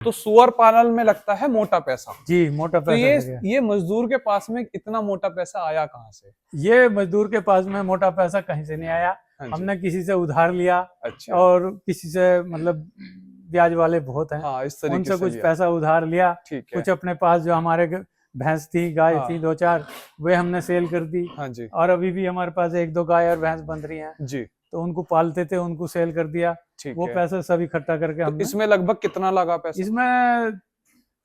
तो सुअर पालन में लगता है मोटा पैसा। जी, मोटा तो पैसा। ये मजदूर के पास में इतना मोटा पैसा आया कहाँ से? ये मजदूर के पास में मोटा पैसा कहीं से नहीं आया। हाँ जी। हमने किसी से उधार लिया। अच्छा। और किसी से मतलब ब्याज वाले बहुत हैं, हाँ, इस तरीके उनसे से कुछ लिया। पैसा उधार लिया। ठीक है। कुछ अपने पास जो हमारे भैंस थी, गाय हाँ। थी 2-4, वे हमने सेल कर दी। हाँ जी। और अभी भी हमारे पास 1-2 गाय और भैंस बन रही हैं जी। तो उनको पालते थे, उनको सेल कर दिया। ठीक वो है। पैसा सब इकट्ठा करके तो हमने इसमें लगभग कितना लगा पैसा? इसमें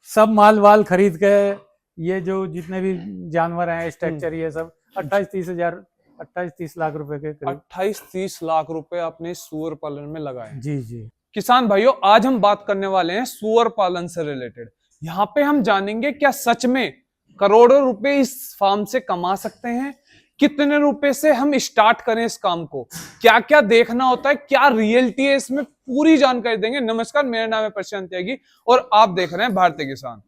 सब माल वाल खरीद के ये जो जितने भी जानवर हैं, स्ट्रक्चर, ये सब 28-30 लाख रुपए के करीब। 28-30 लाख रुपए आपने सुअर पालन में लगाए। जी जी। किसान भाइयों, आज हम बात करने वाले हैं सुअर पालन से रिलेटेड। यहाँ पे हम जानेंगे क्या सच में करोड़ों रुपए इस फार्म से कमा सकते हैं, कितने रुपए से हम स्टार्ट करें इस काम को, क्या क्या देखना होता है, क्या रियलिटी है, इसमें पूरी जानकारी देंगे। नमस्कार, मेरा नाम है प्रशांत त्यागी और आप देख रहे हैं भारतीय किसान।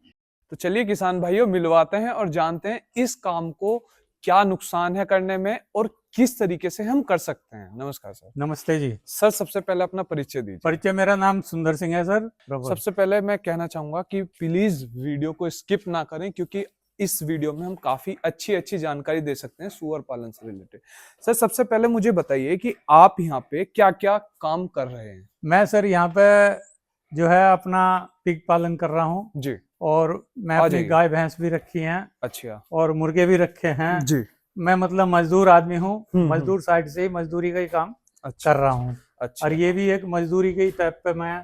तो चलिए किसान भाइयों, मिलवाते हैं और जानते हैं इस काम को क्या नुकसान है करने में और किस तरीके से हम कर सकते हैं। नमस्कार सर। नमस्ते जी सर, सबसे पहले अपना परिचय दीजिए। परिचय, मेरा नाम सुंदर सिंह है सर। सबसे पहले मैं कहना चाहूंगा कि प्लीज वीडियो को स्किप ना करें, क्योंकि इस वीडियो में हम काफी अच्छी जानकारी दे सकते हैं सुअर पालन से रिलेटेड। सर, सबसे पहले मुझे बताइए कि आप यहाँ पे क्या क्या काम कर रहे हैं? मैं सर यहाँ पे जो है अपना पिग पालन कर रहा हूँ जी। और मैं अपनी गाय भैंस भी रखी हैं। अच्छा। और मुर्गे भी रखे हैं जी। मैं मतलब मजदूर आदमी हूँ, मजदूर साइड से ही मजदूरी का ही काम कर रहा हूँ। अच्छा। और ये भी एक मजदूरी के टाइप पे मैं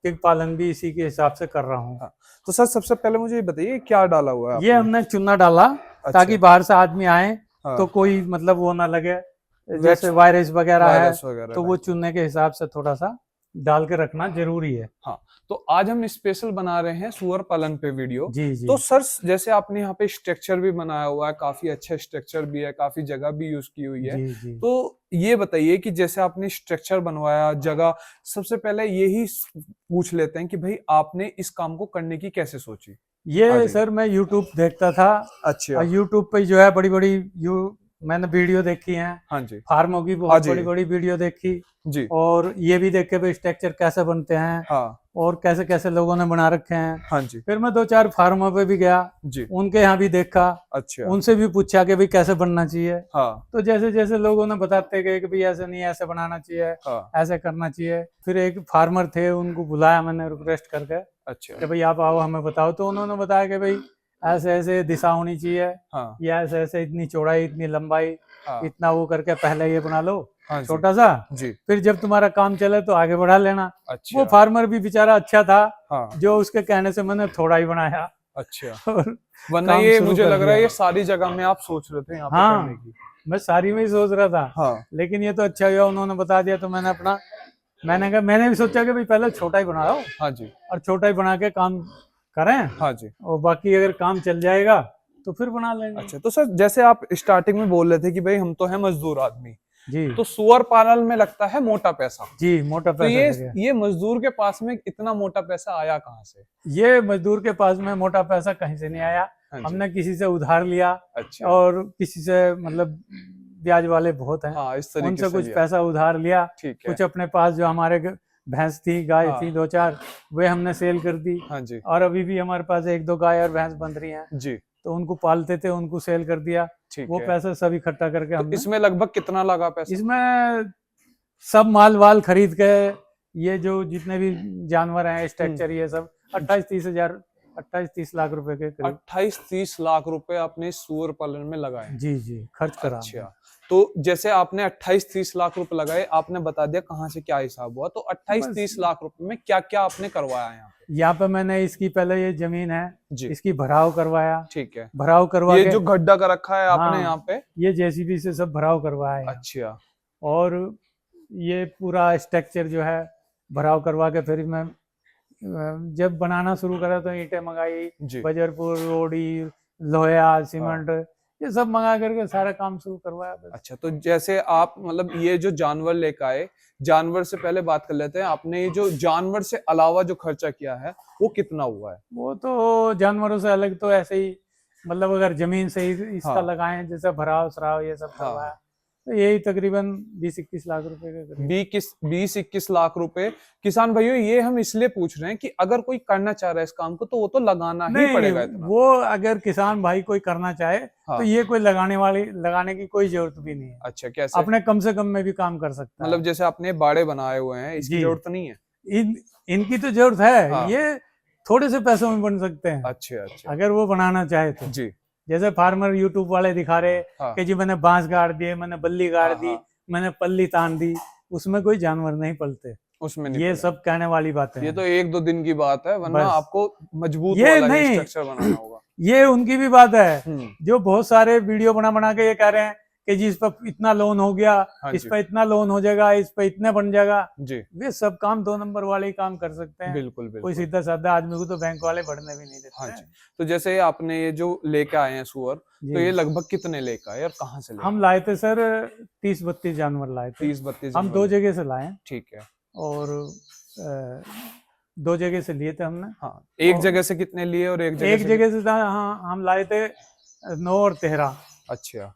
पिग पालन भी इसी के हिसाब से कर रहा हूँ। हाँ। तो सर, सबसे पहले मुझे ये बताइए क्या डाला हुआ है? ये हमने चूना डाला ताकि बाहर से आदमी आए तो कोई मतलब वो ना लगे, जैसे वायरस वगैरह है तो वो चूने के हिसाब से थोड़ा सा डाल के रखना जरूरी है। हाँ। तो आज हम स्पेशल बना रहे हैं सुअर पालन पे वीडियो। जी जी। तो सर, जैसे आपने यहाँ पे स्ट्रक्चर भी बनाया हुआ है, काफी अच्छा स्ट्रक्चर भी है, काफी जगह भी यूज की हुई है। जी जी। तो ये बताइए कि जैसे आपने स्ट्रक्चर बनवाया, जगह, सबसे पहले यही पूछ लेते हैं कि भाई आपने इस काम को करने की कैसे सोची? ये सर मैं YouTube देखता था। अच्छा। YouTube पे जो है बड़ी बड़ी मैंने वीडियो देखी हैं। हाँ जी। फार्मों की बहुत बड़ी बड़ी वीडियो देखी जी। और ये भी देख के भाई स्ट्रक्चर कैसे बनते हैं। हाँ। और कैसे कैसे लोगों ने बना रखे हैं। हाँ जी। फिर मैं 2-4 फार्मों पे भी गया जी, उनके यहाँ भी देखा। अच्छा। उनसे भी पूछा कि भाई कैसे बनना चाहिए। हाँ। तो जैसे जैसे लोगों ने बताते गए कि भाई ऐसे नहीं, ऐसे बनाना चाहिए। हाँ। ऐसे करना चाहिए। फिर एक फार्मर थे, उनको बुलाया मैंने रिक्वेस्ट करके। अच्छा। कि भाई आप आओ हमें बताओ। तो उन्होंने बताया कि भाई ऐसे ऐसे दिशा होनी चाहिए। हाँ। या ऐसे ऐसे इतनी चौड़ाई, इतनी लंबाई, हाँ। इतना वो करके पहले ये बना लो। हाँ छोटा सा। जी। फिर जब तुम्हारा काम चले तो आगे बढ़ा लेना। अच्छा। वो फार्मर भी बेचारा अच्छा था। हाँ। जो उसके कहने से मैंने थोड़ा ही बनाया। अच्छा। और वरना ये मुझे लग रहा है ये सारी जगह में आप सोच रहे थे यहाँ पे करने की। मैं सारी में ही सोच रहा था। हाँ। लेकिन ये तो अच्छा हुआ उन्होंने बता दिया तो मैंने कहा, मैंने भी सोचा कि भाई पहले छोटा ही बनाओ। हाँ जी। और छोटा ही बना के काम करें। हाँ जी। और बाकी अगर काम चल जाएगा तो फिर बना लेंगे। अच्छा। तो सर, जैसे आप स्टार्टिंग में बोल रहे थे कि भाई हम तो है मजदूर आदमी। जी। तो सुअर पालन में लगता है मोटा पैसा। जी, मोटा पैसा। तो ये मजदूर के पास में इतना मोटा पैसा आया कहाँ से? ये मजदूर के पास में मोटा पैसा कहीं से नहीं आया। हमने किसी से उधार लिया। अच्छा। और किसी से मतलब ब्याज वाले बहुत हैं। हाँ, इस तरीके उनसे से कुछ पैसा उधार लिया। ठीक है। कुछ अपने पास जो हमारे भैंस थी, गाय थी 2-4, वे हमने सेल कर दी। हाँ जी। और अभी भी हमारे पास 1-2 गाय और भैंस बन रही हैं। जी। तो उनको पालते थे, उनको सेल कर दिया। वो पैसा सब इकट्ठा करके हमने। इसमें लगभग कितना लगा पैसा? इसमें सब माल वाल खरीद के ये जो जितने भी जानवर हैं, स्ट्रक्चर, ये सब 28-30 लाख रुपए के करीब। 28-30 लाख रुपए आपने सुअर पालन में लगाए? जी जी, खर्च करा। अच्छा। तो जैसे आपने 28-30 लाख रुपए लगाए, आपने बता दिया कहाँ से क्या हिसाब हुआ। तो 28-30 लाख रुपए में क्या क्या आपने करवाया यहाँ पे मैंने इसकी पहले ये जमीन है जी, इसकी भराव करवाया। ठीक है। भराव करवा ये जो गड्ढा का रखा है आपने यहाँ पे, ये जेसीबी से सब भराव करवाया। अच्छा। और ये पूरा स्ट्रक्चर जो है भराव करवा के फिर मैं जब बनाना शुरू करा तो ईंटें मंगाई, बजरपुर, रोड़ी, लोहा, सीमेंट, ये सब मंगा करके सारा काम शुरू करवाया। अच्छा। तो जैसे आप मतलब ये जो जानवर लेकर आए, जानवर से पहले बात कर लेते हैं, आपने ये जो जानवर से अलावा जो खर्चा किया है वो कितना हुआ है? वो तो जानवरों से अलग तो ऐसे ही मतलब अगर जमीन से ही इसका लगाएं, जैसे भराव सराव ये सब करवाया, तो यही तकरीबन 20-21 लाख रुपए के करीब। 20-21 लाख रुपए। किसान भाइयों ये हम इसलिए पूछ रहे हैं कि अगर कोई करना चाह रहा है इस काम को तो वो तो लगाना ही पड़ेगा इतना। वो अगर किसान भाई कोई करना चाहे तो ये कोई लगाने की कोई जरूरत भी नहीं है। अच्छा, कैसे? अपने कम से कम में भी काम कर सकता है। मतलब जैसे आपने बाड़े बनाए हुए हैं, इसकी जरूरत नहीं है? इनकी तो जरूरत है। ये थोड़े से पैसों में बन सकते हैं। अच्छा, अगर वो बनाना चाहे तो जी। जैसे फार्मर यूट्यूब वाले दिखा रहे कि जी मैंने बांस गाड़ दिए, मैंने बल्ली गाड़ दी, मैंने पल्ली तान दी, उसमें कोई जानवर नहीं पलते उसमें नहीं। ये सब कहने वाली बातें हैं। ये तो 1-2 दिन की बात है, वरना आपको मजबूत ये वाला नहीं स्ट्रक्चर बनाना होगा। ये उनकी भी बात है जो बहुत सारे वीडियो बना के ये कह रहे हैं कि जी इस पर इतना लोन हो गया, इस पर इतना लोन हो जाएगा, इस पर इतने बन जाएगा जी। वे सब काम 2 नंबर वाले ही काम कर सकते हैं। बिल्कुल। कोई सीधा साधा आदमी को तो बैंक वाले बढ़ने भी नहीं देते। हाँ जी। तो जैसे आपने ये जो लेके आए हैं सुअर, तो ये लगभग कितने लेके आए और कहाँ से लाए? हम लाए थे सर 30-32 जानवर लाए थे। 30-32 हम 2 जगह से लाए। ठीक है। और 2 जगह से लिए थे हमने। हाँ, एक जगह से कितने लिए और एक जगह से हाँ हम लाए थे 9 और 13। अच्छा।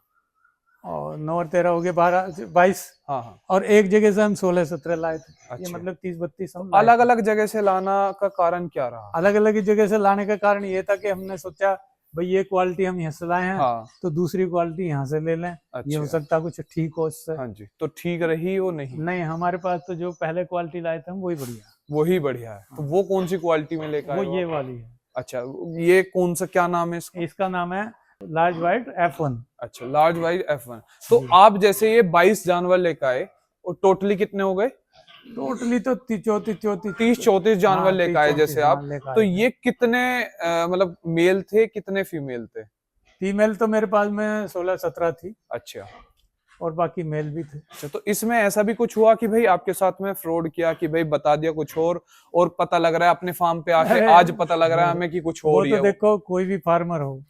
और 9 और 13 हो गए 12-22। हाँ। और एक जगह से हम 16-17 लाए थे। अच्छा। ये मतलब 30-32 हम अलग अलग जगह से लाना का कारण क्या रहा? अलग अलग जगह से लाने का कारण ये था कि हमने सोचा भाई ये क्वालिटी हम यहाँ से लाए हैं तो दूसरी क्वालिटी यहाँ से ले लें। अच्छा। ये हो सकता कुछ ठीक हो इससे। हाँ जी। तो ठीक रही वो नहीं हमारे पास तो जो पहले क्वालिटी लाए थे हम वही बढ़िया है। तो वो कौन सी क्वालिटी में लेकर? वो ये वाली है। अच्छा, ये कौन सा, क्या नाम है इसका? इसका नाम है लार्ज वाइट F1। अच्छा, लार्ज वाइट F1। तो आप जैसे ये 22 जानवर लेकर आए और टोटली कितने हो गए? टोटली तो 30-34 जानवर लेकर आए जैसे आप। तो ये कितने मतलब मेल थे, कितने फीमेल थे? फीमेल तो मेरे पास में 16-17 थी। अच्छा। और बाकी मेल भी थे। अच्छा, तो इसमें ऐसा भी कुछ हुआ कि भाई आपके साथ में फ्रॉड किया कि भाई बता दिया कुछ और पता लग रहा है अपने फार्म पे आके आज पता लग रहा है हमें कि कुछ और ही है? तो देखो कोई भी फार्मर हो,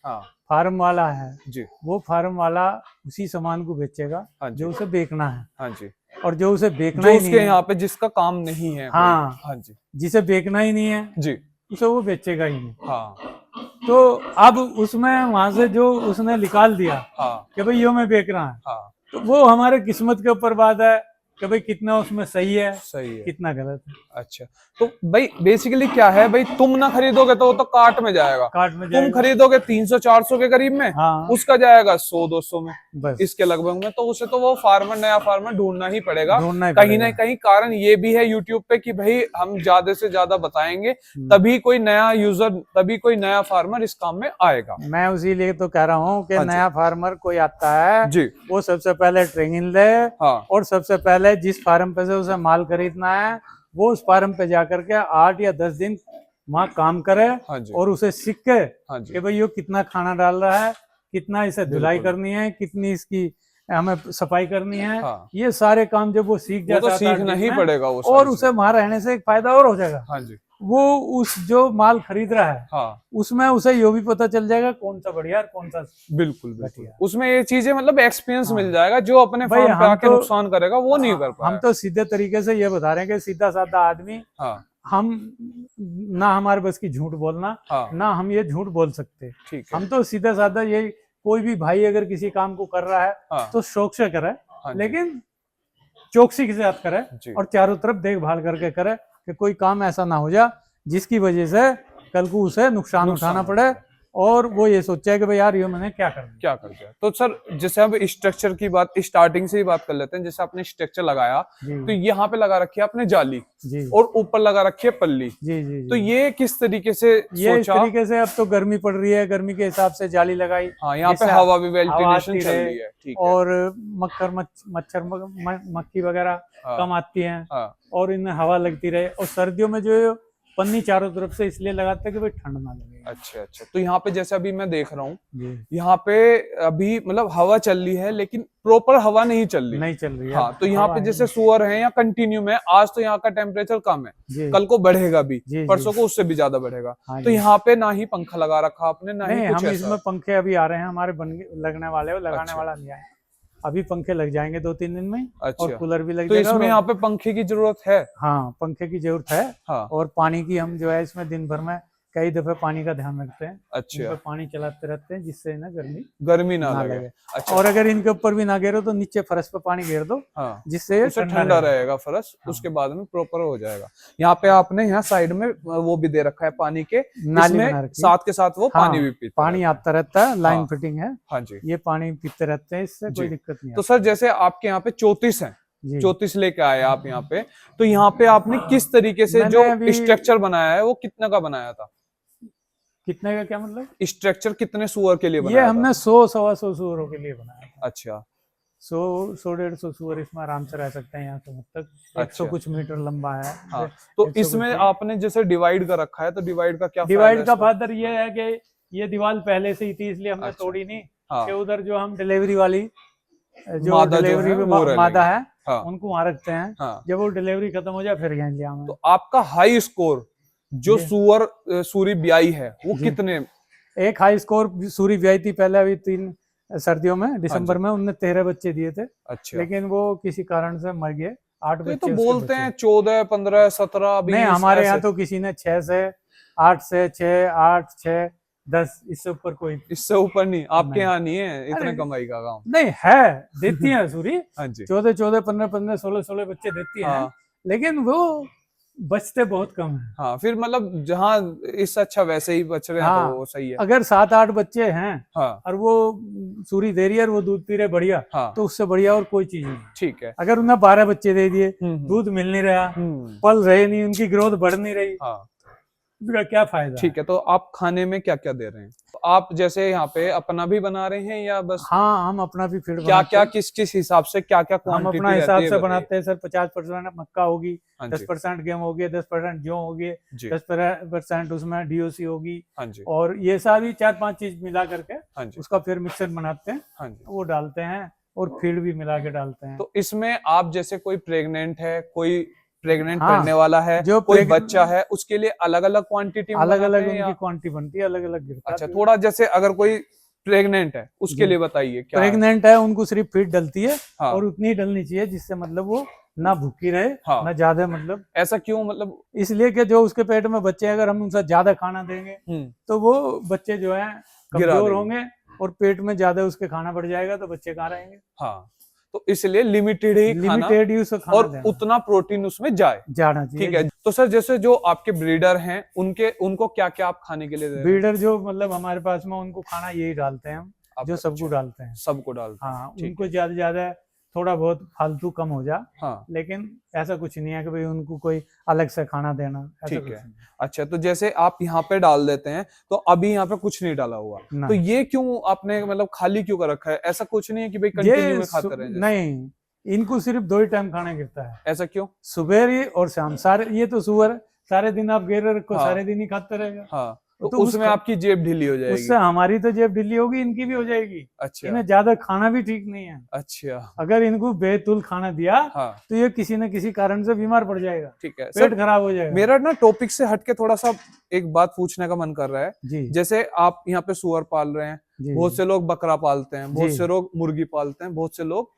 फार्म वाला है जी, वो फार्म वाला उसी सामान को बेचेगा जो उसे बेचना है। हाँ जी। और जो उसे बेचना ही नहीं है, यहाँ पे जिसका काम नहीं है, हाँ जी, जिसे बेचना ही नहीं है जी, उसे वो बेचेगा ही नहीं। हाँ। तो अब उसमें वहां से जो उसने निकाल दिया कि भाई यो मैं बेच रहा है, तो वो हमारे किस्मत के ऊपर बात है कि भाई कितना उसमें सही है कितना गलत है। अच्छा, तो भाई बेसिकली क्या है, भाई तुम ना खरीदोगे तो वो तो काट में जाएगा, तुम खरीदोगे 300-400 के करीब में, उसका जाएगा 100-200 में, बस इसके लगभग में। तो उसे तो वो नया फार्मर ढूंढना ही पड़ेगा कहीं ना कहीं। कारण ये भी है यूट्यूब पे कि भाई हम ज्यादा से ज्यादा बताएंगे तभी कोई नया यूजर, तभी कोई नया फार्मर इस काम में आएगा। मैं उसी लिए तो कह रहा हूँ कि नया फार्मर कोई आता है जी, वो सबसे पहले ट्रेनिंग ले और सबसे पहले जिस फार्म पे से उसे माल खरीदना है वो उस फार्म पे जाकर के 8 या 10 दिन वहाँ काम करे और उसे सीख के कि भाई ये कितना खाना डाल रहा है, कितना इसे धुलाई करनी है, कितनी इसकी हमें सफाई करनी है। ये सारे काम जब वो सीख जाता है तो सीखना ही पड़ेगा और उसे वहां रहने से एक फायदा और हो जाएगा। हाँ जी, वो उस जो माल खरीद रहा है उसमें उसे ये भी पता चल जाएगा कौन सा बढ़िया और कौन सा बिल्कुल उसमें ये चीजें मतलब एक्सपीरियंस मिल जाएगा। जो अपने फार्म पे आके नुकसान करेगा वो नहीं कर पाएगा। हम तो सीधे तरीके से ये बता रहे हैं कि सीधा साधा आदमी, हम ना हमारे बस की झूठ बोलना, ना हम ये झूठ बोल सकते। ठीक है, हम तो सीधा साधा ये, कोई भी भाई अगर किसी काम को कर रहा है तो शौक से करे, लेकिन चौकसी के साथ करे और चारों तरफ देखभाल करके करे कि कोई काम ऐसा ना हो जाए जिसकी वजह से कल को उसे नुकसान उठाना पड़े और वो ये सोचे कि भाई यार ये मैंने क्या कर दिया। तो सर जैसे अब स्ट्रक्चर की बात स्टार्टिंग से ही बात कर लेते हैं। जैसे आपने स्ट्रक्चर लगाया तो यहाँ पे लगा रखी है आपने जाली और ऊपर लगा रखी है पल्ली। जी। तो ये किस तरीके से ये इस तरीके से, अब तो गर्मी पड़ रही है, गर्मी के हिसाब से जाली लगाई। हाँ, यहाँ पे हवा भी वेंटिलेशन चल रही है। ठीक है। और मच्छर मक्खी वगैरह कम आती है और इनमें हवा लगती रहे। और सर्दियों में जो पन्नी चारों तरफ से इसलिए लगाते हैं कि भाई ठंड ना लगे। अच्छा। तो यहाँ पे जैसे अभी मैं देख रहा हूँ, यहाँ पे अभी मतलब हवा चल रही है लेकिन प्रॉपर हवा नहीं चल रही। हाँ, तो यहाँ पे जैसे सुअर है या कंटिन्यू में, आज तो यहाँ का टेम्परेचर कम है, कल को बढ़ेगा भी, परसों को उससे भी ज्यादा बढ़ेगा। तो यहाँ पे ना ही पंखा लगा रखा आपने, ना ही कुछ हम इसमें पंखे अभी आ रहे हैं हमारे लगने वाले, लगाने वाला नहीं आया, अभी पंखे लग जाएंगे 2-3 दिन में। अच्छा। और कूलर भी लग जाएगा। तो इसमें यहाँ पे पंखे की जरूरत है? हाँ, पंखे की जरूरत है। हाँ। और पानी की हम जो है इसमें दिन भर में कई दफे पानी का ध्यान रखते हैं, अच्छा, इनपे पानी चलाते रहते हैं जिससे ना गर्मी ना लगे। अच्छा, और अगर इनके ऊपर भी ना गिरो तो नीचे फर्श पे पानी घेर दो, हाँ, जिससे उससे ठंडा रहेगा फर्श। हाँ। उसके बाद में प्रॉपर हो जाएगा। यहाँ पे आपने यहाँ साइड में वो भी दे रखा है पानी के, नाली बना रखी है। साथ के साथ वो पानी भी पीते पानी आता रहता है, लाइन हाँ, फिटिंग है। हाँ जी, ये पानी पीते रहते हैं, इससे कोई दिक्कत नहीं। तो सर जैसे आपके यहाँ पे 34 है, 34 लेके आए आप यहाँ पे, तो यहाँ पे आपने किस तरीके से जो स्ट्रक्चर बनाया है वो कितने का बनाया था? कितने का क्या मतलब? स्ट्रक्चर कितने सुअर के लिए बनाया? ये हमने 100-125 सुअरों के लिए बनाया था। अच्छा, 100-150 सुअर इसमें आराम से रह सकते हैं यहाँ से तक। 100 कुछ मीटर लंबा है। हाँ, तो इसमें आपने जैसे डिवाइड कर रखा है, तो डिवाइड का क्या डिवाइड का फायदा ये है कि ये दीवार पहले से ही थी, इसलिए हमने तोड़ी नहीं। हाँ, कि उधर जो हम डिलीवरी वाली जो डिलीवरी मादा है, हाँ, उनको वहां रखते हैं। हाँ, जब वो डिलीवरी खत्म हो जाए फिर यहाँ ले आएंगे। तो आपका हाई स्कोर जो सूरी ब्याई है वो कितने? एक हाई स्कोर सूरी ब्याई थी पहले, अभी 3 सर्दियों में दिसंबर में उनने 13 बच्चे दिए थे। अच्छा, लेकिन वो किसी कारण से मर गए। 8 बच्चे तो बोलते हैं 14, 15, 17, 20। नहीं, हमारे यहाँ तो किसी ने 6 से 8 से 6, 8, 6, 10, इससे ऊपर कोई। इससे ऊपर नहीं आपके यहाँ नहीं है इतने कमाई का काम? नहीं है, देती है सूरी। हाँ जी, 14, 15, 16 बच्चे देती है। लेकिन वो बचते बहुत कम है। हाँ, फिर मतलब जहाँ इससे अच्छा वैसे ही बच रहे हैं। हाँ, तो वो सही है। अगर 7-8 बच्चे हैं, हाँ, और वो सूरी दे रही है और वो दूध पी रहे बढ़िया, हाँ, तो उससे बढ़िया और कोई चीज नहीं। ठीक है। अगर उन्हें 12 बच्चे दे दिए, दूध मिल नहीं रहा, पल रहे नहीं, उनकी ग्रोथ बढ़ नहीं रही, हाँ, क्या फायदा? ठीक है। तो आप खाने में क्या क्या दे रहे हैं? तो आप जैसे यहाँ पे अपना भी बना रहे हैं या बस? हाँ, हम अपना भी फीड क्या क्या किस हिसाब से क्या क्या हम अपना हिसाब से बनाते हैं सर। 50% मक्का होगी, 10% गेहूं होगी, 10% जौ होगी, 10% उसमें डीओसी होगी, और ये सारी 4-5 चीज मिला करके उसका फिर मिक्सर बनाते हैं, वो डालते हैं और फीड भी मिला के डालते हैं। तो इसमें आप जैसे कोई प्रेग्नेंट है, कोई प्रेग्नेंट करने वाला है, जो कोई बच्चा है, उसके लिए अलग अलग क्वांटिटी अलग अलग उनकी क्वांटिटी बनती है, अलग अलग गिरता है। अच्छा, थोड़ा जैसे अगर कोई प्रेग्नेंट है उसके लिए बताइए। क्या प्रेग्नेंट है उनको सिर्फ फीड डलती है, और उतनी डलनी चाहिए जिससे मतलब वो ना भूखी रहे, ना ज्यादा। मतलब ऐसा क्यों? मतलब इसलिए कि जो उसके पेट में बच्चे, अगर हम उनसे ज्यादा खाना देंगे तो वो बच्चे जो है कमजोर होंगे, और पेट में ज्यादा उसके खाना बढ़ जाएगा तो बच्चे कहाँ रहेंगे। हाँ, तो इसलिए लिमिटेड ही लिमिटेड यूज खाना और उतना प्रोटीन उसमें जाना चाहिए। ठीक है। तो सर जैसे जो आपके ब्रीडर हैं उनको क्या क्या आप खाने के लिए दे रहे हैं? ब्रीडर जो मतलब हमारे पास में, उनको खाना यही डालते हैं हम, जो सबको डालते हैं। सबको डालते हैं। हाँ, उनको ज्यादा थोड़ा बहुत फालतू कम हो जा। हाँ, लेकिन ऐसा कुछ नहीं है कि भाई उनको कोई अलग से खाना देना। ठीक है। अच्छा, तो जैसे आप यहाँ पे डाल देते हैं, तो अभी यहाँ पे कुछ नहीं डाला हुआ, तो ये क्यों आपने मतलब खाली क्यों कर रखा है? ऐसा कुछ नहीं है कि भाई कंटिन्यू में खाते रहे? नहीं, इनको सिर्फ 2 ही टाइम खाना गिरता है। ऐसा क्यों? सुबह और शाम। सारे ये तो सुअर सारे दिन आप घेरे रखो, सारे दिन ही खाते रहेगा। हाँ, तो उसमें आपकी जेब ढीली हो जाएगी। उससे हमारी तो जेब ढीली होगी, इनकी भी हो जाएगी। अच्छा, इन्हें ज्यादा खाना भी ठीक नहीं है। अच्छा, अगर इनको बेतुल खाना दिया तो ये किसी न किसी कारण से बीमार पड़ जाएगा। ठीक है, पेट खराब हो जाएगा। मेरा ना टॉपिक से हटके थोड़ा सा एक बात पूछने का मन कर रहा है जी। जैसे आप यहाँ पे सुअर पाल रहे हैं, बहुत से लोग बकरा पालते हैं, बहुत से लोग मुर्गी पालते हैं, बहुत से लोग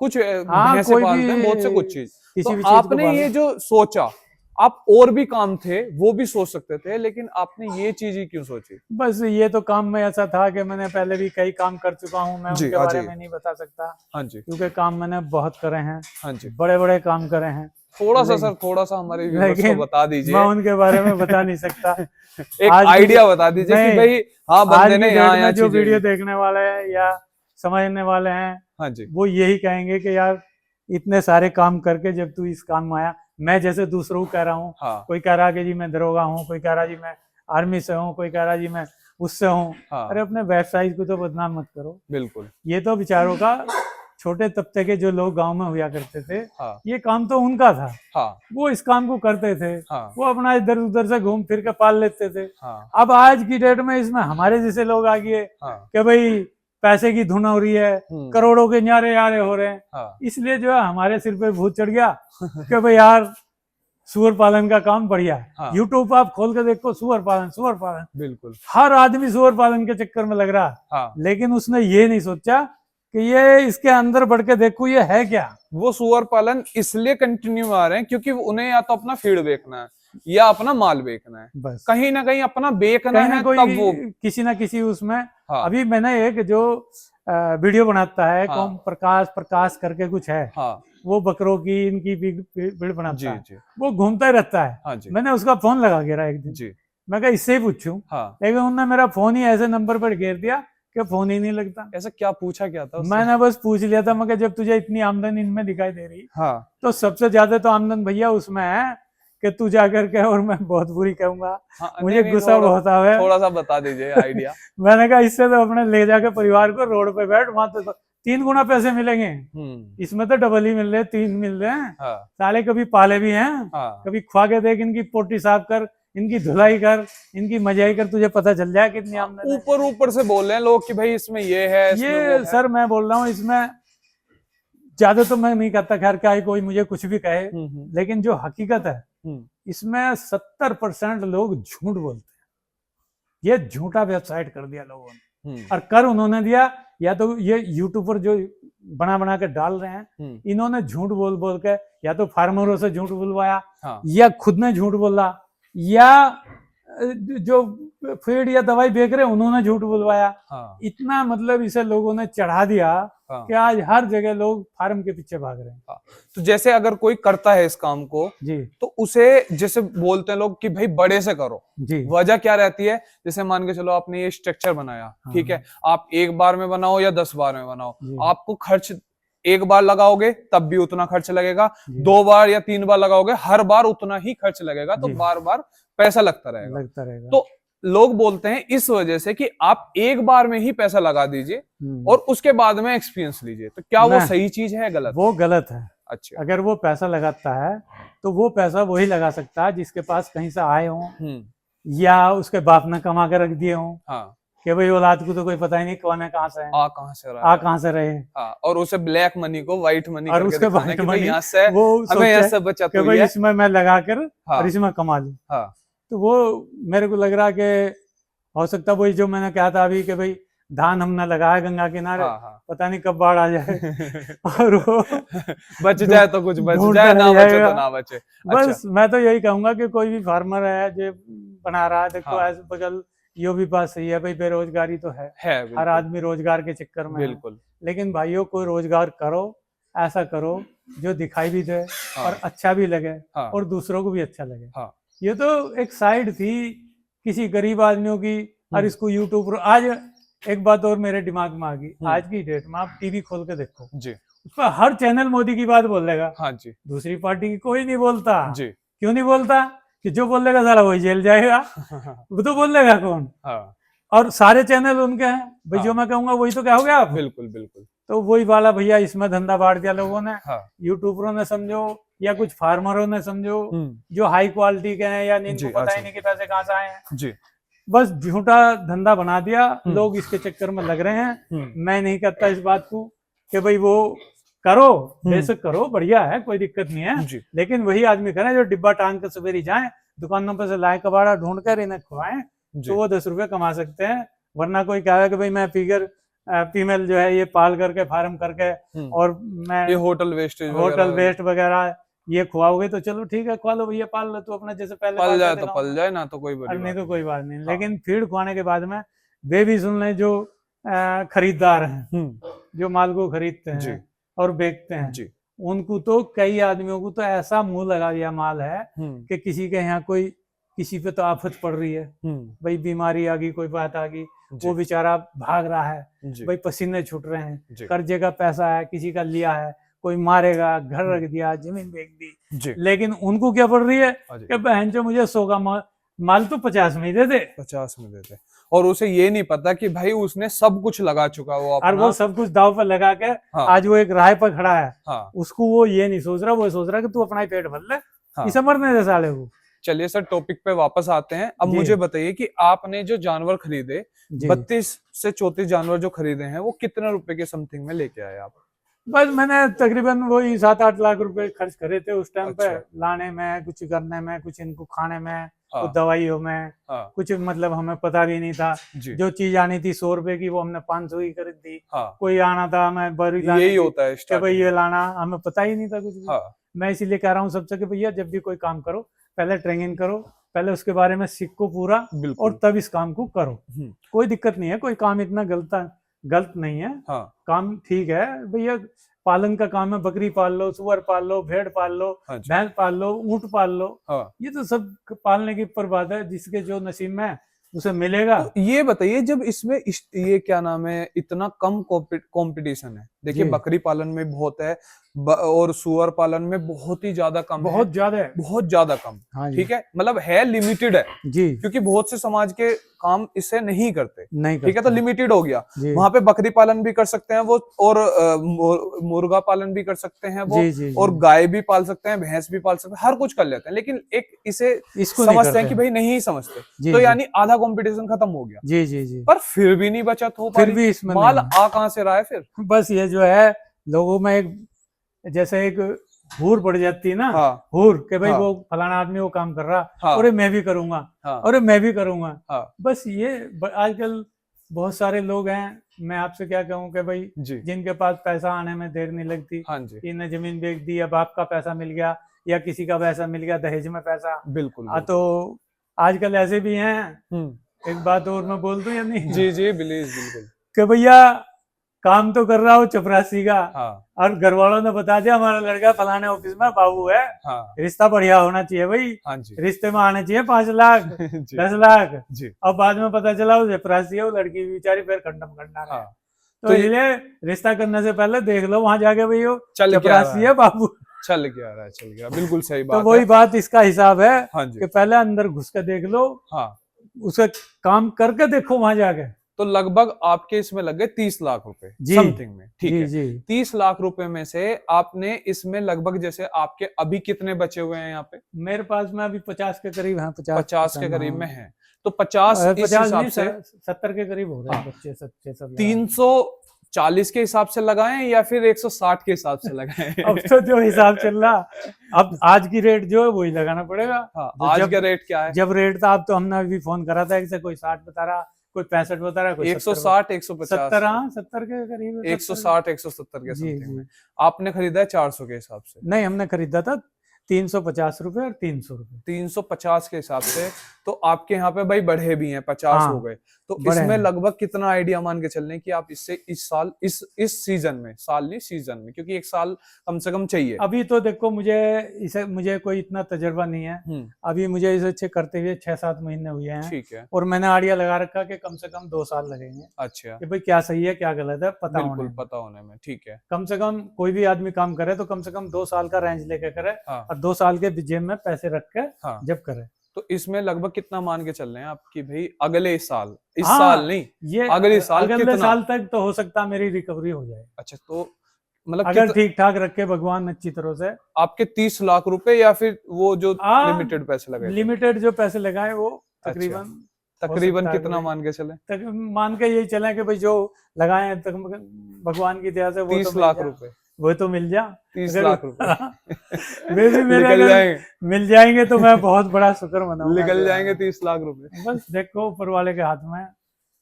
कुछ भैंसे पालते हैं, बहुत से कुछ चीज। तो आपने ये जो सोचा, आप और भी काम थे वो भी सोच सकते थे, लेकिन आपने ये चीज ही क्यों सोची? बस ये तो काम में ऐसा था कि मैंने पहले भी कई काम कर चुका हूँ, मैं उनके बारे में नहीं बता सकता। हाँ जी, क्योंकि काम मैंने बहुत करे हैं। हाँ जी, बड़े बड़े काम करे हैं। थोड़ा सा सर, थोड़ा सा हमारे व्यूअर्स को बता दीजिए। मैं उनके बारे में बता नहीं सकता। एक आइडिया बता दीजिए कि भाई हाँ, बंदे ने यहाँ जो वीडियो देखने वाले हैं या समझने वाले हैं, हाँ जी, वो यही कहेंगे कि यार इतने सारे काम करके जब तू इस काम में आया। मैं जैसे दूसरों को कह रहा हूँ, कोई कह रहा कि जी मैं दरोगा हूँ, कोई कह रहा जी मैं आर्मी से हूँ, कोई कह रहा जी मैं उससे हूँ। अरे अपने वेबसाइट को तो बदनाम मत करो। बिल्कुल, ये तो बेचारों का छोटे तबके के जो लोग गांव में हुआ करते थे, ये काम तो उनका था। वो इस काम को करते थे। वो अपना इधर उधर से घूम फिर के पाल लेते थे। अब आज की डेट में इसमें हमारे जैसे लोग आ गए कि भाई पैसे की धुन हो रही है, करोड़ों के न्यारे यारे हो रहे हैं, इसलिए जो है हमारे सिर पे भूत चढ़ गया कि भाई यार सुअर पालन का काम बढ़िया है। यूट्यूब आप खोल के देखो, सुअर पालन, बिल्कुल हर आदमी सुअर पालन के चक्कर में लग रहा। लेकिन उसने ये नहीं सोचा कि ये इसके अंदर बढ़ के देखो ये है क्या। वो सुअर पालन इसलिए कंटिन्यू आ रहे हैं क्योंकि उन्हें या तो अपना फीड बेचना है, या अपना माल बेचना है, बस कहीं ना कहीं अपना बेचना कहीं ना है, कोई तब वो किसी ना किसी उसमें। हाँ अभी मैंने एक जो वीडियो बनाता है हाँ। कौन प्रकाश प्रकाश करके कुछ है, हाँ वो बकरों की इनकी वीडियो बनाता जी है, जी वो घूमता ही रहता है। हाँ जी मैंने उसका फोन लगा घेरा एक दिन, जी मैं कहा इससे ही पूछूं, हाँ। लेकिन उन्होंने मेरा फोन ही ऐसे नंबर पर घेर दिया कि फोन ही नहीं लगता। ऐसा क्या पूछा क्या था उससे? मैंने बस पूछ लिया था, मैं कहा जब तुझे इतनी आमदनी इनमें दिखाई दे रही हाँ तो सबसे ज्यादा तो आमदन भैया उसमें है कि तू जाकर के, और मैं बहुत बुरी कहूंगा, हाँ, मुझे नहीं नहीं, गुस्सा बहुत आवे। थोड़ा सा बता दीजिए आइडिया। मैंने कहा इससे तो अपने ले जाके परिवार को रोड पे बैठ, वहां तो 3 गुना पैसे मिलेंगे, इसमें तो डबल ही मिल रहे, 3 मिल रहे हैं। हाँ साले कभी पाले भी हैं, हाँ कभी खवा के देख, इनकी पोटी साफ कर, इनकी धुलाई कर, इनकी मजाई कर, तुझे पता चल जाए कितनी आमदनी है। ऊपर ऊपर से बोल रहे हैं लोग कि भाई इसमें ये है, इसमें वो ये है। सर मैं बोल रहा हूँ इसमें ज्यादा तो मैं नहीं कहता, खैर क्या कोई मुझे कुछ भी कहे, लेकिन जो हकीकत है इसमें 70% लोग झूठ बोलते हैं। ये झूठा वेबसाइट कर दिया लोगों ने, और कर उन्होंने दिया, या तो ये यूट्यूब पर जो बना बना के डाल रहे हैं, इन्होंने झूठ बोल बोल के या तो फार्मरों से झूठ बुलवाया, हाँ। या खुद ने झूठ बोला, या जो फीड या दवाई बेच रहे उन्होंने झूठ बुलवाया। हाँ। इतना मतलब इसे लोगों ने चढ़ा दिया हाँ। कि आज हर जगह लोग फार्म के पीछे भाग रहे हैं। हाँ। तो जैसे अगर कोई करता है इस काम को जी तो उसे जैसे बोलते हैं लोग कि भाई बड़े से करो, जी वजह क्या रहती है? जैसे मान के चलो आपने ये स्ट्रक्चर बनाया, हाँ। ठीक है, आप एक बार में बनाओ या 10 बार में बनाओ, जी। आपको खर्च एक बार लगाओगे तब भी उतना खर्च लगेगा, जी। 2 बार या 3 बार लगाओगे हर बार उतना ही खर्च लगेगा, तो जी। बार बार पैसा लगता रहेगा। रहेगा। तो लोग बोलते हैं इस वजह से कि आप एक बार में ही पैसा लगा दीजिए और उसके बाद में एक्सपीरियंस लीजिए, तो क्या वो सही चीज है, गलत? वो गलत है। अच्छा। अगर वो पैसा लगाता है तो वो पैसा वही लगा सकता है जिसके पास कहीं से आए हों, या उसके बाप ने कमा के रख दिए हों। हाँ। कि भाई औलाद को तो कोई पता ही नहीं कौन है, कहाँ से है, आ कहाँ से रहे। हाँ, और उसे ब्लैक मनी को व्हाइट मनी और उसके व्हाइट मनी यहाँ से वो हमें यहाँ से बचत कि हुई भाई है, इसमें मैं लगा कर हाँ। और इसमें कमा लूं। हाँ। तो वो मेरे को लग रहा कि हो सकता है वही जो मैंने कहा था अभी कि भाई धान हमने लगाया गंगा किनारे, हाँ। पता नहीं कब बाढ़ आ जाए और वो बच जाए तो कुछ बच जाए, ना बचे तो ना बचे। बस अच्छा। मैं तो यही कहूंगा कि कोई भी फार्मर है जो बना रहा है, देखो हाँ। ऐसे बगल यो भी बात सही है भाई, बेरोजगारी तो है हर आदमी रोजगार के चक्कर में बिल्कुल। लेकिन भाइयों को रोजगार करो, ऐसा करो जो दिखाई भी दे, हाँ। और अच्छा भी लगे, हाँ। और दूसरों को भी अच्छा लगे। हाँ। ये तो एक साइड थी किसी गरीब आदमियों की, और इसको यूट्यूब पर आज एक बात और मेरे दिमाग में आ गई, आज की डेट में आप टीवी खोल के देखो जी, उस पर हर चैनल मोदी की बात बोलेगा। हाँ जी। दूसरी पार्टी की कोई नहीं बोलता जी। क्यों नहीं बोलता? कि जो बोलेगा सारा वही जेल जाएगा। वो तो बोलेगा कौन? हाँ। और सारे चैनल उनके हैं भाई, हाँ। जो मैं कहूंगा वही तो कहोगे आप। बिल्कुल बिल्कुल। तो वही वाला भैया इसमें धंधा बांट दिया लोगों ने, हाँ। यूट्यूबरों ने समझो या कुछ फार्मरों ने समझो, जो हाई क्वालिटी के हैं या जिनको पता ही नहीं कि पैसे कहाँ से आए हैं, जी। बस झूठा धंधा बना दिया, लोग इसके चक्कर में लग रहे हैं। मैं नहीं करता इस बात को कि भाई वो करो, बेशक करो, बढ़िया है, कोई दिक्कत नहीं है, लेकिन वही आदमी करें जो डिब्बा टांग कर सवेरे जाए दुकानों पर से लाए कबाड़ा ढूंढ कर इन्हें खुआएं, तो वो 10 रुपए कमा सकते हैं। वरना कोई कहे कि भाई मैं फीमेल जो है ये पाल करके फार्म करके और मैं ये होटल वेस्ट वगैरह ये खुआओगे तो चलो ठीक है, खुआ लो भैया, पाल लो तो अपना जैसे पहले पल जाए तो पल जाए, ना तो कोई बड़ी नहीं तो कोई बात नहीं। हाँ। लेकिन फीड खुआने के बाद में वे भी सुन लें जो खरीदार हैं, जो माल को खरीदते हैं और बेचते हैं, उनको तो कई आदमियों को तो ऐसा मुंह लगा दिया माल है कि किसी के यहाँ कोई किसी पे तो आफत पड़ रही है, भाई बीमारी आ गई, कोई बात आ गई, वो बेचारा भाग रहा है, भाई पसीने छूट रहे हैं, कर्जे का पैसा है, किसी का लिया है, कोई मारेगा, घर रख दिया, जमीन बेच दी, लेकिन उनको क्या पड़ रही है कि बहन जो मुझे 100 का माल तो 50 में दे दे, 50 में देते, और उसे ये नहीं पता कि भाई उसने सब कुछ लगा चुका वो अपना, और वो सब कुछ दाव पर लगा के हाँ। आज वो एक राह पर खड़ा है, हाँ। उसको वो ये नहीं सोच रहा, वो सोच रहा कि तू अपना ही पेट भर ले, हाँ। इसे मरने दे साले को। चलिए सर टॉपिक पे वापस आते हैं। अब मुझे बताइए कि आपने जो जानवर खरीदे 32 से 34 जानवर जो खरीदे हैं वो कितने रुपए के समथिंग में लेके आए आप? बस मैंने तकरीबन वही 7-8 लाख रुपए खर्च करे थे उस टाइम पे, लाने में, कुछ करने में, कुछ इनको खाने में, कुछ दवाइयों में, कुछ मतलब हमें पता भी नहीं था, जो चीज आनी थी 100 रुपए की वो हमने 500 की खरीद दी, कोई आना था हमें यही होता है कि भाई ये लाना, हमें पता ही नहीं था कुछ भी। मैं इसीलिए कह रहा हूँ सबसे कि भैया जब भी कोई काम करो पहले ट्रेनिंग करो, पहले उसके बारे में सीखो पूरा, बिल्कुल। और तब इस काम को करो। कोई दिक्कत नहीं है, कोई काम इतना गलत नहीं है। हाँ। काम ठीक है भैया, पालन का काम है, बकरी पाल लो, सुअर पाल लो, भेड़ पाल लो, अच्छा। भैंस पाल लो, ऊंट पाल लो, हाँ। ये तो सब पालने की ऊपर बात है, जिसके जो नसीब में है उसे मिलेगा। तो ये बताइए, जब इसमें ये क्या नाम है, इतना कम कंपटीशन है, देखिए जी। बकरी पालन में बहुत है, और सुअर पालन में बहुत ही ज्यादा कम है, बहुत ज्यादा है, बहुत ज्यादा कम। हाँ जी। ठीक है, मतलब है, लिमिटेड है जी, क्योंकि बहुत से समाज के काम इससे नहीं करते। नहीं ठीक है, तो करते। लिमिटेड हो गया। जी। वहां पे बकरी पालन भी कर सकते हैं वो, और मुर्गा पालन भी कर सकते हैं वो, जी, जी, और जी। गाय भी पाल सकते हैं, भैंस भी पाल सकते हैं, हर कुछ कर लेते हैं, लेकिन एक इसे इसको नहीं समझते हैं करते कि हैं। भाई नहीं समझते, जी, तो जी। यानी आधा कंपटीशन खत्म हो गया। जी, जी, जी। पर फिर भी नहीं बचत हो पा फिर रही, भी इसमें माल नहीं है। आ कहां से रहा है फिर? बस ये जो है, लोगों में एक जैसे एक हूर पड़ जाती है ना, हाँ। हूर के भाई हाँ। वो फलाना आदमी वो काम कर रहा, हाँ। अरे मैं भी करूंगा, हाँ। अरे मैं भी करूंगा। हाँ। बस ये आजकल बहुत सारे लोग हैं, मैं आपसे क्या कहूँ कि भाई जी। जिनके पास पैसा आने में देर नहीं लगती, हाँ जी। इन्हें जमीन बेच दी, या बाप का पैसा मिल गया, या किसी का पैसा मिल गया दहेज में पैसा। बिल्कुल। तो आजकल ऐसे भी हैं। एक बात और मैं बोल दूं या नहीं? जी जी, बिल्कुल। कि भैया काम तो कर रहा हूँ चपरासी का, हाँ। और घर वालों ने बता दिया हमारा लड़का फलाने ऑफिस में बाबू है, हाँ। रिश्ता बढ़िया होना चाहिए भाई, हाँ जी। रिश्ते में आने चाहिए 5 लाख जी। 10 लाख। जी। अब बाद में पता चला वो चपरासी है, वो लड़की बेचारी फिर खंडम खंडा है। हाँ। तो इसलिए रिश्ता करने से पहले देख लो वहां जाके भाई वो चल चपरासी है बाबू। चल गया, बिल्कुल सही बात तो वही बात, इसका हिसाब है हाँ जी। कि पहले अंदर घुस के देख लो, हाँ। उसे काम करके देखो वहां जाके। तो लगभग आपके इसमें लग गए 30 लाख रुपए जी। समथिंग में। ठीक जी, है। जी। 30 लाख रुपए में से आपने इसमें लगभग, जैसे आपके अभी कितने बचे हुए हैं यहाँ पे? मेरे पास में अभी 50 के करीब है, 50 के करीब में है, तो 50 इस 50 हिसाब नहीं, से 70 के करीब हो रहे हैं हाँ। बच्चे सब। 340 के हिसाब से लगाएं या फिर 160 के हिसाब से लगाएं? अब तो जो हिसाब चल रहा, अब आज की रेट जो है वही लगाना पड़ेगा। हाँ, आज का रेट क्या है? जब रेट था, अब तो हमने अभी फोन करा था, जैसे कोई 60 बता रहा, कोई 65 बता रहा, कोई 160 150 70, हाँ 70 के करीब, 160 170 के जी, समथिंग जी। में। आपने खरीदा है 400 के हिसाब से? नहीं, हमने खरीदा था 350 रुपए और 300 रुपए। 350 के हिसाब से, तो आपके यहाँ पे भाई बढ़े भी हैं, 50 हाँ, हो गए, तो बढ़े इसमें हैं। लगभग कितना आइडिया मान के चलने कि आप इससे इस साल इस सीजन में, साल नहीं सीजन में, क्योंकि एक साल कम से कम चाहिए। अभी तो देखो मुझे कोई इतना तजर्बा नहीं है, अभी मुझे इसे चेक करते हुए 6-7 महीने हुए हैं। ठीक है। और मैंने आइडिया लगा रखा कि कम से कम 2 साल लगेंगे। अच्छा। कि भाई क्या सही है क्या गलत है बिल्कुल पता होने में। ठीक है। कम से कम कोई भी आदमी काम करे तो कम से कम 2 साल का रेंज लेके करे, हाँ। और 2 साल के जेब में पैसे रख के हाँ। जब करे। तो इसमें लगभग कितना मान के चल रहे हैं आपकी भाई, अगले साल, इस हाँ, साल नहीं, ये अगले साल अगले कितना? साल तक तो हो सकता मेरी रिकवरी हो जाए। अच्छा, तो मतलब अगर ठीक ठाक रखे भगवान अच्छी तरह से। आपके 30 लाख रुपए या फिर वो जो लिमिटेड पैसे लगाए? लिमिटेड जो पैसे लगाए वो तकरीबन कितना मान के चले? मान के यही चले कि भाई जो लगाए हैं तक भगवान की दया से वो 30 लाख रुपए, वो तो मिल जा। 30 लाख रुपए वे भी मेरे निकल जाएंगे, मिल जाएंगे तो मैं बहुत बड़ा शुक्र मनाऊंगा। निकल जाएंगे 30 लाख रुपए। बस देखो ऊपर वाले के हाथ में।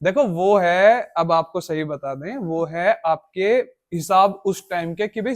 देखो वो है, अब आपको सही बता दें, वो है आपके हिसाब उस टाइम के कि भाई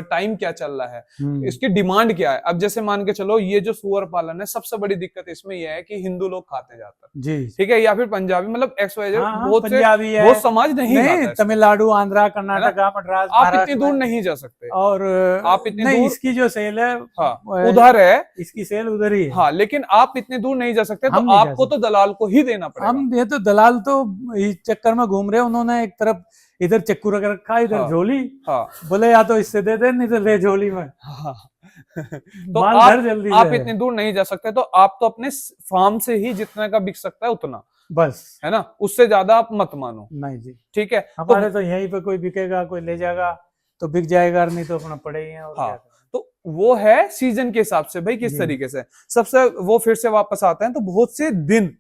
टाइम क्या चल रहा है, इसकी डिमांड क्या है। अब जैसे मान के चलो, ये जो सुअर पालन है, सबसे बड़ी दिक्कत इसमें यह है कि हिंदू लोग खाते जाते हैं। जी। ठीक है, या फिर पंजाबी, मतलब XYZ, पंजाबी बहुत समाज नहीं खाता है। तमिलनाडु, आंध्रा, कर्नाटका, मद्रास, आप इतनी दूर नहीं जा सकते, और आप इतनी दूर, इसकी जो सेल है उधर है, इसकी सेल उधर ही है। हाँ, लेकिन आप इतनी दूर नहीं जा सकते, तो आपको तो दलाल को ही देना पड़ेगा। हम ये तो दलाल तो इस चक्कर में घूम रहे हैं, उन्होंने एक तरफ इधर चक्कू रख रखा, इधर झोली, बोले या तो इससे दे दे, नहीं तो ले झोली में। तो आप इतनी दूर नहीं जा सकते, तो आप तो अपने फार्म से ही जितने का बिक सकता है उतना, बस, है ना, उससे ज्यादा आप मत मानो। नहीं जी, ठीक है। हमारे तो यहीं पे कोई बिकेगा, कोई ले जाएगा तो बिक जाएगा, नहीं तो अपना पड़े ही है। और हाँ, तो वो है सीजन के हिसाब से भाई, किस तरीके से सबसे वो फिर से वापस आते हैं। तो बहुत से दिन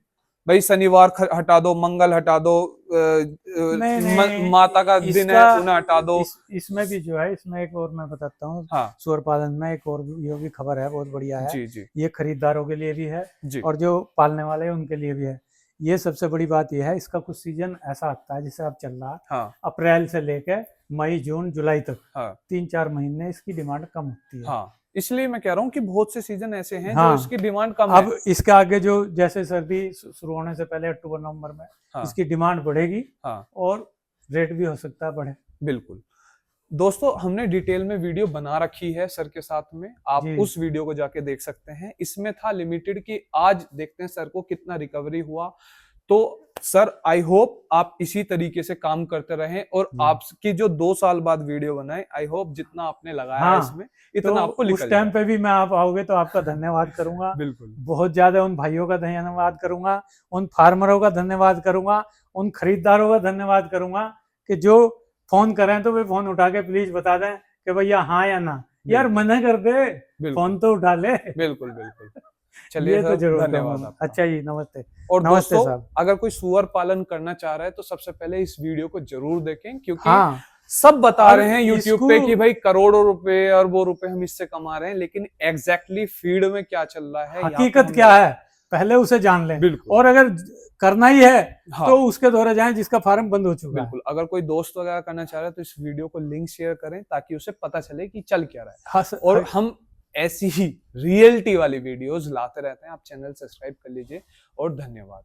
भाई, शनिवार हटा दो, मंगल हटा दो, नहीं, माता का दिन है उन्हें हटा दो। इसमें भी जो है, इसमें एक और मैं बताता हूँ। हाँ। सुअर पालन में एक और ये भी खबर है, बहुत बढ़िया है। जी जी। ये खरीदारों के लिए भी है जी। और जो पालने वाले हैं उनके लिए भी है। ये सबसे बड़ी बात यह है, इसका कुछ सीजन ऐसा आता है जिसे अब चल रहा है। हाँ। अप्रैल से लेकर मई, जून, जुलाई तक। हाँ। 3-4 महीने इसकी डिमांड कम होती है। हाँ। इसलिए मैं कह रहा हूँ कि बहुत से सीजन ऐसे हैं हाँ, जो इसकी डिमांड कम अब है। इसके आगे जो जैसे सर्दी शुरू होने से पहले अक्टूबर नवंबर में हाँ, इसकी डिमांड बढ़ेगी हाँ, और रेट भी हो सकता है बढ़े। बिल्कुल। दोस्तों हमने डिटेल में वीडियो बना रखी है सर के साथ में, आप जी। उस वीडियो को जाके देख सकते हैं। इसमें था लिमिटेड कि आज देखते हैं सर को कितना रिकवरी हुआ। तो सर आई होप आप इसी तरीके से काम करते रहें और जी। आपकी जो 2 साल बाद वीडियो बनाए, आई होप जितना आपने लगाया है हाँ, इसमें इतना तो आपको उस निकल टाइम जाए। पे भी मैं आप आओगे तो आपका धन्यवाद करूंगा। बिल्कुल, बहुत ज्यादा उन भाइयों का धन्यवाद करूंगा, उन फार्मरों का धन्यवाद करूंगा, उन खरीदारों का धन्यवाद करूंगा कि जो फोन करें तो वे फोन उठा के प्लीज बता दें कि भैया हाँ या ना। यार बिल्कुल, मना कर दे, बिल्कुल, फोन तो उठा ले। बिल्कुल, बिल्कुल। चलिए ये तो सर, जरूर धन्यवाद करूंगा। आपका। अच्छा जी, नमस्ते। और नमस्ते दोस्तों साहब। अगर कोई सुअर पालन करना चाह रहा है तो सबसे पहले इस वीडियो को जरूर देखें, क्योंकि हाँ, सब बता और रहे हैं यूट्यूब इसको पे कि भाई करोड़ों रुपए और वो रुपए हम इससे कमा रहे हैं, लेकिन एग्जैक्टली फीड में क्या चल रहा है, यहाँ पे हकीकत हम क्या है पहले उसे जान लें। बिल्कुल। और अगर करना ही है हाँ, तो उसके द्वारा जाएं जिसका फार्म बंद हो चुका है। बिल्कुल। अगर कोई दोस्त वगैरह करना चाह रहा है तो इस वीडियो को लिंक शेयर करें ताकि उसे पता चले कि चल क्या रहा है। हाँ, और हम ऐसी ही रियलिटी वाली वीडियोस लाते रहते हैं। आप चैनल सब्सक्राइब कर लीजिए और धन्यवाद।